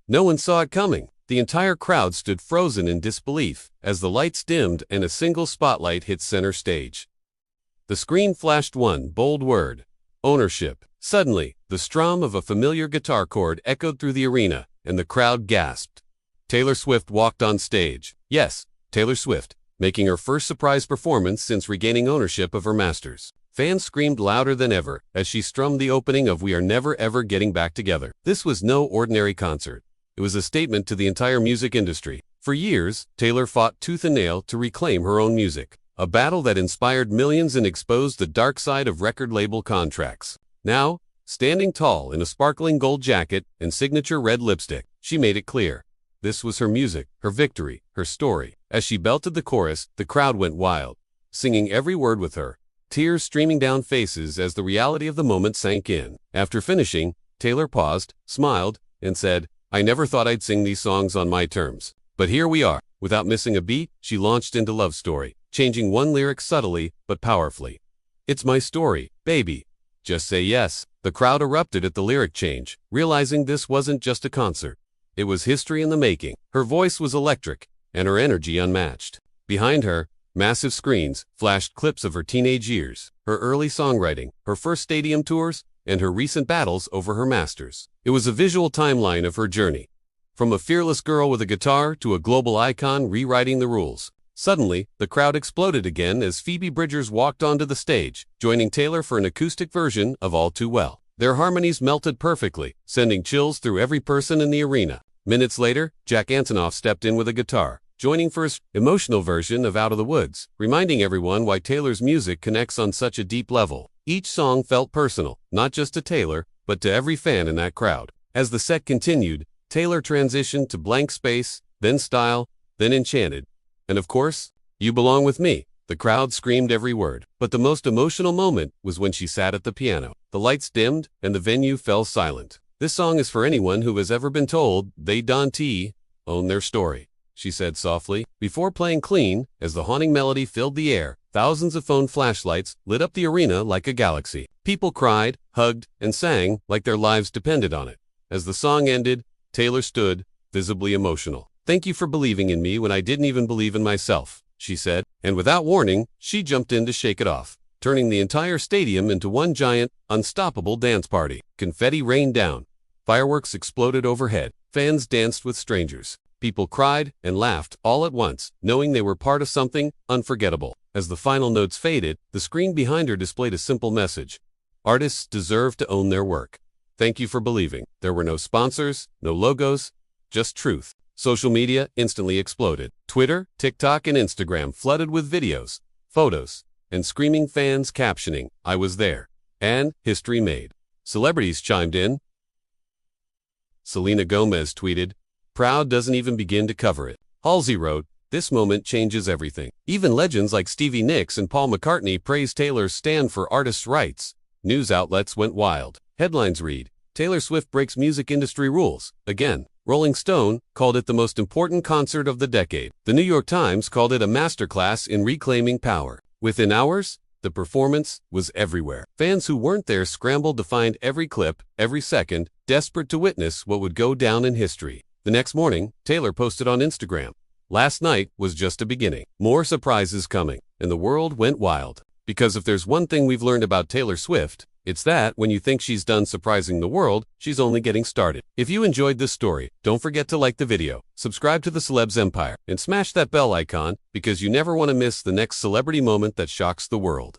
No one saw it coming. The entire crowd stood frozen in disbelief as the lights dimmed and a single spotlight hit center stage. The screen flashed one bold word: ownership. Suddenly, the strum of a familiar guitar chord echoed through the arena, and the crowd gasped. Taylor Swift walked on stage. Yes, Taylor Swift, making her first surprise performance since regaining ownership of her masters. Fans screamed louder than ever as she strummed the opening of "We Are Never Ever Getting Back Together." This was no ordinary concert. It was a statement to the entire music industry. For years, Taylor fought tooth and nail to reclaim her own music, a battle that inspired millions and exposed the dark side of record label contracts. Now, standing tall in a sparkling gold jacket and signature red lipstick, she made it clear. This was her music, her victory, her story. As she belted the chorus, the crowd went wild, singing every word with her, tears streaming down faces as the reality of the moment sank in. After finishing, Taylor paused, smiled, and said, "I never thought I'd sing these songs on my terms. But here we are." Without missing a beat, she launched into Love Story, changing one lyric subtly but powerfully. "It's my story, baby. Just say yes." The crowd erupted at the lyric change, realizing this wasn't just a concert. It was history in the making. Her voice was electric, and her energy unmatched. Behind her, massive screens flashed clips of her teenage years, her early songwriting, her first stadium tours, and her recent battles over her masters. It was a visual timeline of her journey, from a fearless girl with a guitar to a global icon rewriting the rules. Suddenly, the crowd exploded again as Phoebe Bridgers walked onto the stage, joining Taylor for an acoustic version of All Too Well. Their harmonies melted perfectly, sending chills through every person in the arena. Minutes later, Jack Antonoff stepped in with a guitar, joining for his emotional version of Out of the Woods, reminding everyone why Taylor's music connects on such a deep level. Each song felt personal, not just to Taylor, but to every fan in that crowd. As the set continued, Taylor transitioned to Blank Space, then Style, then Enchanted, and of course, You Belong With Me. The crowd screamed every word, but the most emotional moment was when she sat at the piano. The lights dimmed, and the venue fell silent. "This song is for anyone who has ever been told they don't own their story," she said softly. Before playing clean, as the haunting melody filled the air, thousands of phone flashlights lit up the arena like a galaxy. People cried, hugged, and sang like their lives depended on it. As the song ended, Taylor stood, visibly emotional. "Thank you for believing in me when I didn't even believe in myself," she said, and without warning, she jumped in to shake it off, turning the entire stadium into one giant, unstoppable dance party. Confetti rained down. Fireworks exploded overhead. Fans danced with strangers. People cried and laughed all at once, knowing they were part of something unforgettable. As the final notes faded, the screen behind her displayed a simple message: artists deserve to own their work. Thank you for believing. There were no sponsors, no logos, just truth. Social media instantly exploded. Twitter, TikTok, and Instagram flooded with videos, photos, and screaming fans captioning, "I was there," and "History made." Celebrities chimed in. Selena Gomez tweeted, "Proud doesn't even begin to cover it." Halsey wrote, "This moment changes everything." Even legends like Stevie Nicks and Paul McCartney praised Taylor's stand for artists' rights. News outlets went wild. Headlines read, "Taylor Swift breaks music industry rules again." Rolling Stone called it the most important concert of the decade. The New York Times called it a masterclass in reclaiming power. Within hours, the performance was everywhere. Fans who weren't there scrambled to find every clip, every second, desperate to witness what would go down in history. The next morning, Taylor posted on Instagram, "Last night was just a beginning. More surprises coming." And the world went wild. Because if there's one thing we've learned about Taylor Swift, it's that when you think she's done surprising the world, she's only getting started. If you enjoyed this story, don't forget to like the video, subscribe to the Celebs Empire, and smash that bell icon because you never want to miss the next celebrity moment that shocks the world.